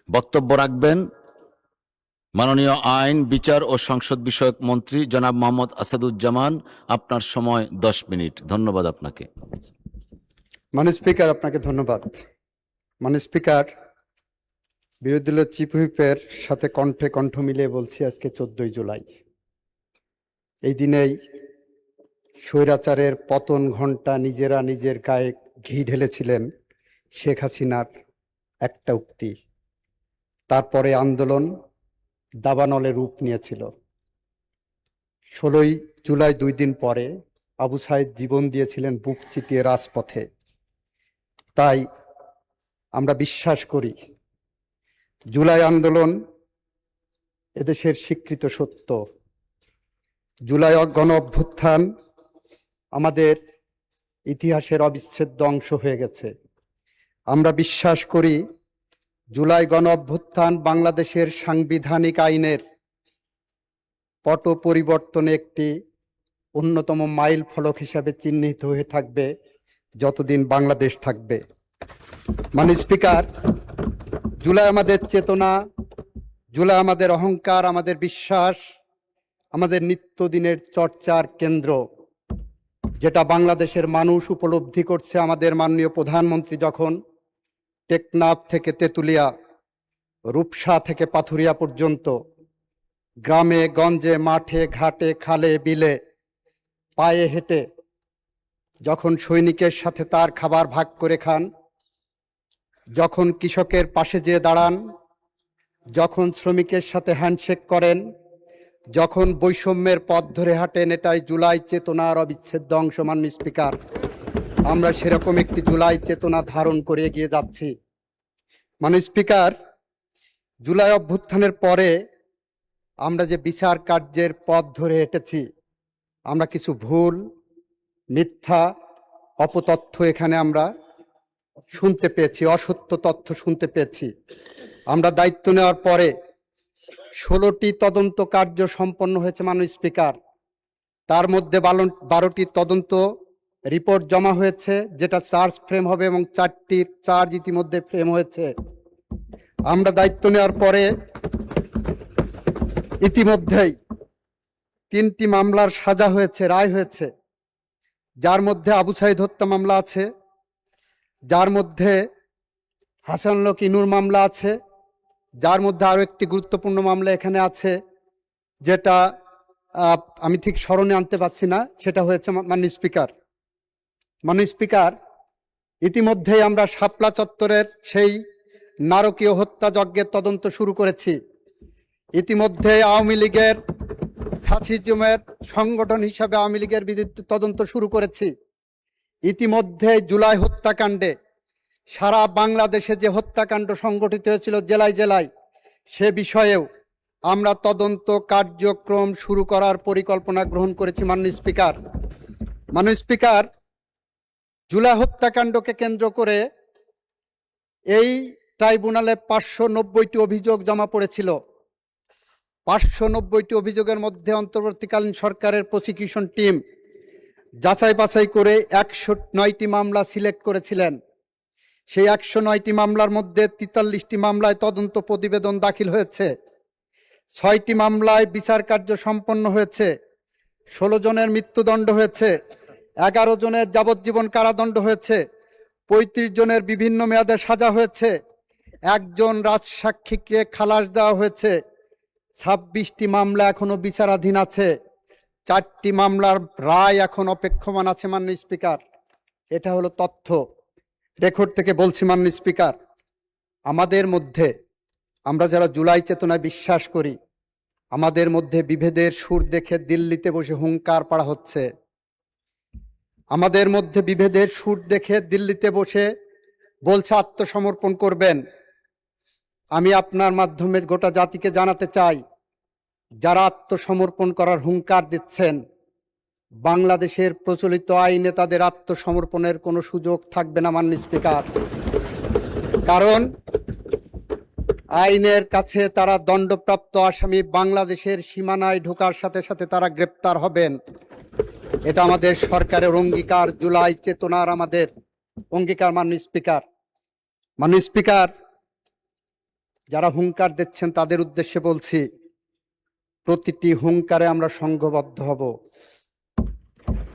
বক্তব্য রাখবেন মাননীয় আইন, বিচার ও সংসদ বিষয়ক মন্ত্রী জনাব মোহাম্মদ আসাদুজ্জামান। আপনার সময় 10 মিনিট। ধন্যবাদ আপনাকে। মাননীয় স্পিকার, আপনাকে ধন্যবাদ। মাননীয় স্পিকার, বিরোধী দলীয় চিফ হুইপের সাথে কণ্ঠে কণ্ঠ মিলিয়ে বলছি, আজকে 14ই জুলাই। এই দিনেই স্বৈরাচারের পতন ঘণ্টা নিজেরা নিজের গায়ে ঘি ঢেলেছিলেন শেখ হাসিনার একটা উক্তি। তারপরে আন্দোলন দাবানলে রূপ নিয়েছিল। 16ই জুলাই 2 দিন পরে আবু সাইদ জীবন দিয়েছিলেন বুক চিতিয়ে রাজপথে। তাই আমরা বিশ্বাস করি জুলাই আন্দোলন এদেশের স্বীকৃত সত্য। জুলাই গণ অভ্যুত্থান আমাদের ইতিহাসের অবিচ্ছেদ্য অংশ হয়ে গেছে। আমরা বিশ্বাস করি জুলাই গণ অভ্যুত্থান বাংলাদেশের সাংবিধানিক আইনের পট পরিবর্তনে একটি অন্যতম মাইল ফলক হিসাবে চিহ্নিত হয়ে থাকবে যতদিন বাংলাদেশ থাকবে। মাননীয় স্পিকার, জুলাই আমাদের চেতনা, জুলাই আমাদের অহংকার, আমাদের বিশ্বাস, আমাদের নিত্যদিনের চর্চার কেন্দ্র, যেটা বাংলাদেশের মানুষ উপলব্ধি করছে। আমাদের মাননীয় প্রধানমন্ত্রী যখন টেকনাফ থেকে তেঁতুলিয়া, রূপসা থেকে পাথুরিয়া পর্যন্ত গ্রামে গঞ্জে, মাঠে ঘাটে, খালে বিলে পায়ে হেঁটে যখন সৈনিকের সাথে তার খাবার ভাগ করে খান, যখন কৃষকের পাশে যেয়ে দাঁড়ান, যখন শ্রমিকের সাথে হ্যান্ডশেক করেন, যখন বৈষম্যের পথ ধরে হাঁটেন, এটাই জুলাই চেতনার অবিচ্ছেদ্য অংশ। মাননীয় স্পিকার, আমরা সেরকম একটি জুলাই চেতনা ধারণ করে এগিয়ে যাচ্ছি। মাননীয় স্পিকার, জুলাই অভ্যুত্থানের পরে আমরা যে বিচার কার্যের পথ ধরে হেঁটেছি, আমরা কিছু ভুল, মিথ্যা, অপতথ্য এখানে আমরা শুনতে পেয়েছি, অসত্য তথ্য শুনতে পেয়েছি। আমরা দায়িত্ব নেওয়ার পরে 16টি তদন্ত কার্য সম্পন্ন হয়েছে মাননীয় স্পিকার। তার মধ্যে 12টি তদন্ত রিপোর্ট জমা হয়েছে, যেটা চার্জ ফ্রেম হবে, এবং 4টি চার্জ ইতিমধ্যে ফ্রেম হয়েছে। আমরা দায়িত্ব নেওয়ার পরে ইতিমধ্যেই 3টি মামলার সাজা হয়েছে, রায় হয়েছে, যার মধ্যে আবু সাইদ হত্যা মামলা আছে, যার মধ্যে হাসানুল ইনুর মামলা আছে, যার মধ্যে আরো একটি গুরুত্বপূর্ণ মামলা এখানে আছে, যেটা আমি ঠিক স্মরণে আনতে পারছি না, সেটা হয়েছে মাননীয় স্পিকার। মাননীয় স্পিকার, ইতিমধ্যেই আমরা শাপলা চত্বরের সেই নারকীয় হত্যাযজ্ঞের তদন্ত শুরু করেছি। ইতিমধ্যে আওয়ামী লীগের ফ্যাসিজমের সংগঠন হিসাবে আওয়ামী লীগের বিরুদ্ধে তদন্ত শুরু করেছি। ইতিমধ্যে জুলাই হত্যাকাণ্ডে সারা বাংলাদেশে যে হত্যাকাণ্ড সংগঠিত হয়েছিল জেলায় জেলায়, সে বিষয়েও আমরা তদন্ত কার্যক্রম শুরু করার পরিকল্পনা গ্রহণ করেছি। মাননীয় স্পিকার, মাননীয় স্পিকার, জুলাই হত্যাকাণ্ডকে কেন্দ্র করে এই ট্রাইব্যুনালে 590টি অভিযোগ জমা পড়েছিল। 590টি অভিযোগের মধ্যে অন্তর্বর্তীকালীন সরকারের প্রসিকিউশন টিম যাচাই বাছাই করে 109টি মামলা সিলেক্ট করেছিলেন। সেই 109টি মামলার মধ্যে 43টি মামলায় তদন্ত প্রতিবেদন দাখিল হয়েছে, 6টি মামলায় বিচার কার্য সম্পন্ন হয়েছে, 16 জনের মৃত্যুদণ্ড হয়েছে, 11 জনের যাবজ্জীবন কারাদণ্ড হয়েছে, 35 জনের বিভিন্ন মেয়াদে সাজা হয়েছে, 1 জন রাজসাক্ষীকে খালাস দেওয়া হয়েছে, 26টি মামলা এখনো বিচারাধীন আছে, 4টি মামলার রায় এখন অপেক্ষমান আছে। মাননীয় স্পিকার, এটা হলো তথ্য, রেকর্ড থেকে বলছি। মাননীয় স্পিকার, আমাদের মধ্যে, আমরা যারা জুলাই চেতনায় বিশ্বাস করি, আমাদের মধ্যে বিভেদের সুর দেখে দিল্লিতে বসে হুঙ্কার পাড়া হচ্ছে। আমাদের মধ্যে বিভেদের সুর দেখে দিল্লিতে বসে বলছে আত্মসমর্পণ করবেন। আমি আপনার মাধ্যমে গোটা জাতিকে জানাতে চাই, যারা আত্মসমর্পণ করার হুঙ্কার দিচ্ছেন, বাংলাদেশের প্রচলিত আইনে তাদের আত্মসমর্পণের কোনো সুযোগ থাকবে না। মাননীয় স্পিকার, কারণ আইনের কাছে তারা দণ্ডপ্রাপ্ত আসামি, বাংলাদেশের সীমানায় ঢোকার সাথে সাথে তারা গ্রেপ্তার হবেন। এটা আমাদের সরকারের অঙ্গীকার, জুলাই চেতনার আমাদের অঙ্গীকার। মাননীয় স্পিকার, মাননীয় স্পিকার, যারা হুঙ্কার দিচ্ছেন তাদের উদ্দেশ্যে বলছি, প্রতিটি হুঙ্কারে আমরা সংঘবদ্ধ হব,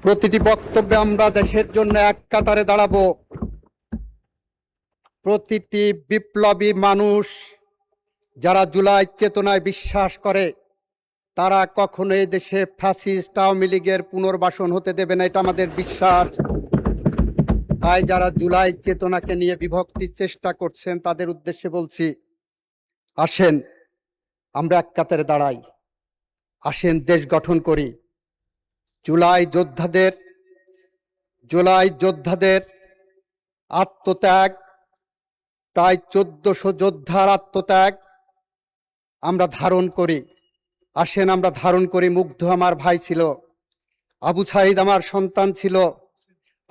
প্রতিটি বক্তব্যে আমরা দেশের জন্য এক কাতারে দাঁড়াবো। প্রতিটি বিপ্লবী মানুষ যারা জুলাই চেতনায় বিশ্বাস করে তারা কখনো এই দেশে ফ্যাসিস্ট আওয়ামী লীগের পুনর্বাসন হতে দেবে না, এটা আমাদের বিশ্বাস। তাই যারা জুলাই চেতনাকে নিয়ে বিভক্তির চেষ্টা করছেন তাদের উদ্দেশ্যে বলছি, আসেন আমরা এক কাতারে দাঁড়াই, আসেন দেশ গঠন করি। জুলাই যোদ্ধাদের আত্মত্যাগ, তাই 1400 যোদ্ধার আত্মত্যাগ আমরা ধারণ করি। আসেন আমরা ধারণ করি। মুগ্ধ আমার ভাই ছিল, আবু সাঈদ আমার সন্তান ছিল,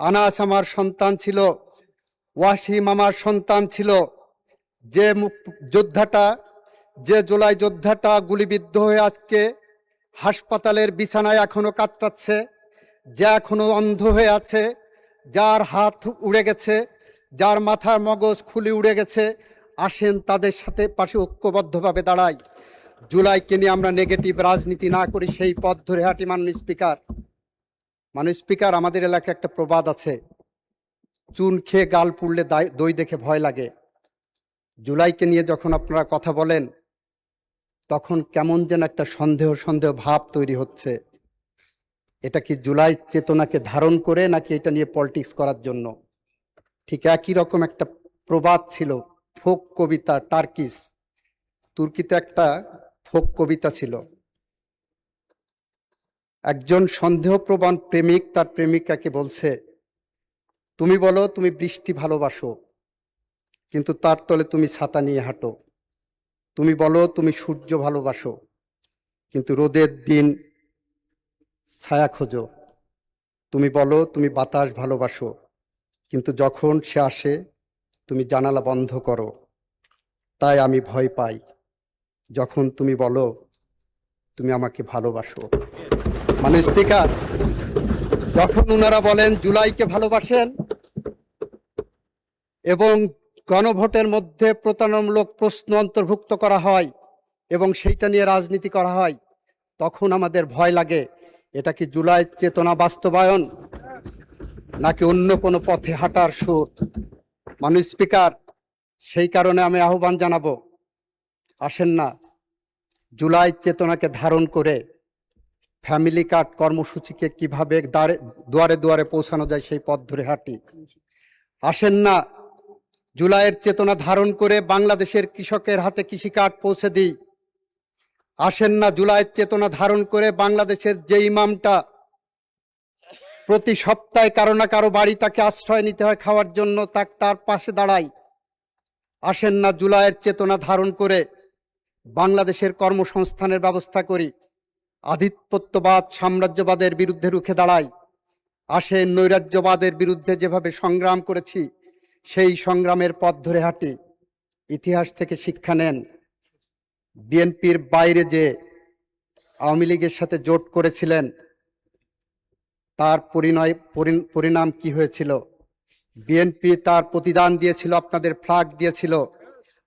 আনাস আমার সন্তান ছিল, ওয়াসিম আমার সন্তান ছিল। যে জুলাই যোদ্ধাটা গুলিবিদ্ধ হয়ে আজকে হাসপাতালের বিছানায় এখনো কাতরাচ্ছে, যে এখনো অন্ধ হয়ে আছে, যার হাত উড়ে গেছে, যার মাথার মগজ খুলে উড়ে গেছে, আসেন তাদের সাথে পাশে ঐক্যবদ্ধভাবে দাঁড়াই। জুলাইকে নিয়ে আমরা নেগেটিভ রাজনীতি না করি, সেই পথ ধরে হাঁটি। মাননীয় স্পিকার, আমাদের এলাকায় একটা প্রবাদ আছে, চুন খেয়ে গাল পুড়লে দই দেখে ভয় লাগে। জুলাইকে নিয়ে যখন আপনারা কথা বলেন তখন কেমন যেন একটা সন্দেহ ভাব তৈরি হচ্ছে। এটা কি জুলাই চেতনাকে ধারণ করে নাকি এটা নিয়ে পলিটিক্স করার জন্য? ঠিক একই রকম একটা প্রবাদ ছিল, ফোক কবিতা, তুর্কিতে একটা ফোক কবিতা ছিল। একজন সন্দেহপ্রবণ প্রেমিক তার প্রেমিকাকে বলছে, তুমি বলো তুমি বৃষ্টি ভালোবাসো, কিন্তু তার তলে তুমি ছাতা নিয়ে হাঁটো। তুমি বলো তুমি সূর্য ভালোবাসো, কিন্তু রোদের দিন ছায়া খোঁজো। তুমি বলো তুমি বাতাস ভালোবাসো, কিন্তু যখন সে আসে তুমি জানালা বন্ধ করো। তাই আমি ভয় পাই যখন তুমি বলো তুমি আমাকে ভালোবাসো। মানে স্পিকার, যখন ওনারা বলেন জুলাইকে ভালোবাসেন এবং গণভোটের মধ্যে প্রতারণামূলক প্রশ্ন অন্তর্ভুক্ত করা হয় এবং সেইটা নিয়ে রাজনীতি করা হয়, তখন আমাদের ভয় লাগে এটা কি জুলাই চেতনা বাস্তবায়ন নাকি অন্য কোনো পথে হাঁটার সুর? মাননীয় স্পিকার, সেই কারণে আমি আহ্বান জানাবো, আসেন না জুলাই চেতনাকে ধারণ করে ফ্যামিলি কার্ড কর্মসূচিকে কিভাবে দুয়ারে দুয়ারে পৌঁছানো যায় সেই পথ ধরে হাঁটি। আসেন না জুলাইয়ের চেতনা ধারণ করে বাংলাদেশের কৃষকের হাতে কৃষি কার্ড পৌঁছে দিই। আসেন না জুলাইয়ের চেতনা ধারণ করে বাংলাদেশের যে ইমামটা প্রতি সপ্তাহে কারো না কারো বাড়ি তাকে আশ্রয় নিতে হয় খাওয়ার জন্য, তার পাশে দাঁড়াই। আসেন না জুলাইয়ের চেতনা ধারণ করে বাংলাদেশের কর্মসংস্থানের ব্যবস্থা করি, আধিপত্যবাদ সাম্রাজ্যবাদের বিরুদ্ধে রুখে দাঁড়াই। আসেন নৈরাজ্যবাদের বিরুদ্ধে যেভাবে সংগ্রাম করেছি সেই সংগ্রামের পথ ধরে হাঁটি। ইতিহাস থেকে শিক্ষা নেন, বিএনপির বাইরে যে আওয়ামী লীগের সাথে জোট করেছিলেন তার পরিণাম কি হয়েছিল? বিএনপি তার প্রতিদান দিয়েছিল, আপনাদের ফ্ল্যাগ দিয়েছিল।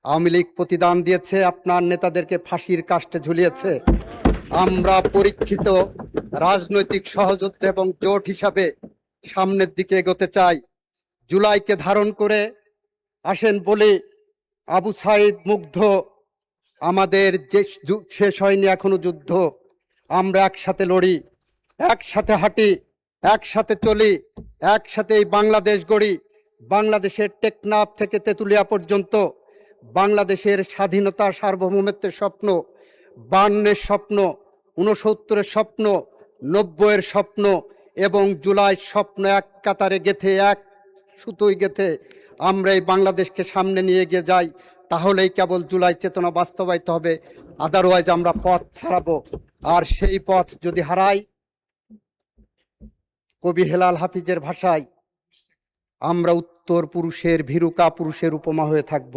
আওয়ামী লীগ প্রতিদান দিয়েছে, আপনার নেতাদেরকে ফাঁসির কাস্টে ঝুলিয়েছে। আমরা পরীক্ষিত রাজনৈতিক সহযোদ্ধা এবং জোট হিসাবে সামনের দিকে এগোতে চাই। জুলাইকে ধারণ করে আসেন বলে আবু সাঈদ মুগ্ধ, আমাদের যে শেষ হয়নি এখনো যুদ্ধ। আমরা একসাথে লড়ি, একসাথে হাঁটি, একসাথে চলি, একসাথে এই বাংলাদেশ গড়ি। বাংলাদেশের টেকনাফ থেকে তেঁতুলিয়া পর্যন্ত বাংলাদেশের স্বাধীনতা সার্বভৌমত্বের স্বপ্ন, 52-এর স্বপ্ন, 69-এর স্বপ্ন, 90-এর স্বপ্ন এবং জুলাই স্বপ্ন এক কাতারে গেথে, এক সুতোয় গেথে আমরা এই বাংলাদেশকে সামনে নিয়ে গিয়ে যাই। তাহলেই কেবল জুলাই চেতনা বাস্তবায়িত হবে, আদারওয়াইজ আমরা পথ হারাবো। আর সেই পথ যদি হারাই, কবি হেলাল হাফিজের ভাষায়, আমরা উত্তর পুরুষের ভীরুকা পুরুষের উপমা হয়ে থাকব।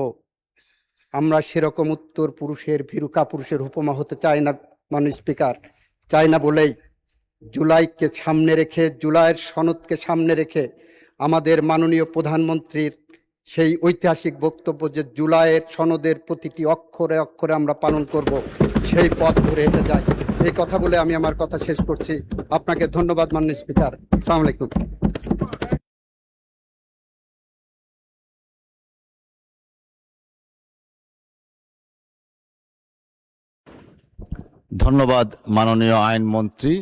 আমরা সেরকম উত্তর পুরুষের ভীরুকা পুরুষের উপমা হতে চাই না। মাননীয় স্পিকার, চাই না বলেই জুলাইকে সামনে রেখে, জুলাইয়ের সনদকে সামনে রেখে আমাদের মাননীয় প্রধানমন্ত্রীর সেই ঐতিহাসিক বক্তব্য যে জুলাইয়ের সনদের প্রতিটি অক্ষরে অক্ষরে আমরা পালন করব, সেই পথ ধরে হেঁটে যাই। এই কথা বলে আমি আমার কথা শেষ করছি। আপনাকে ধন্যবাদ মাননীয় স্পিকার। আসসালামু আলাইকুম। ধন্যবাদ মাননীয় আইনমন্ত্রী।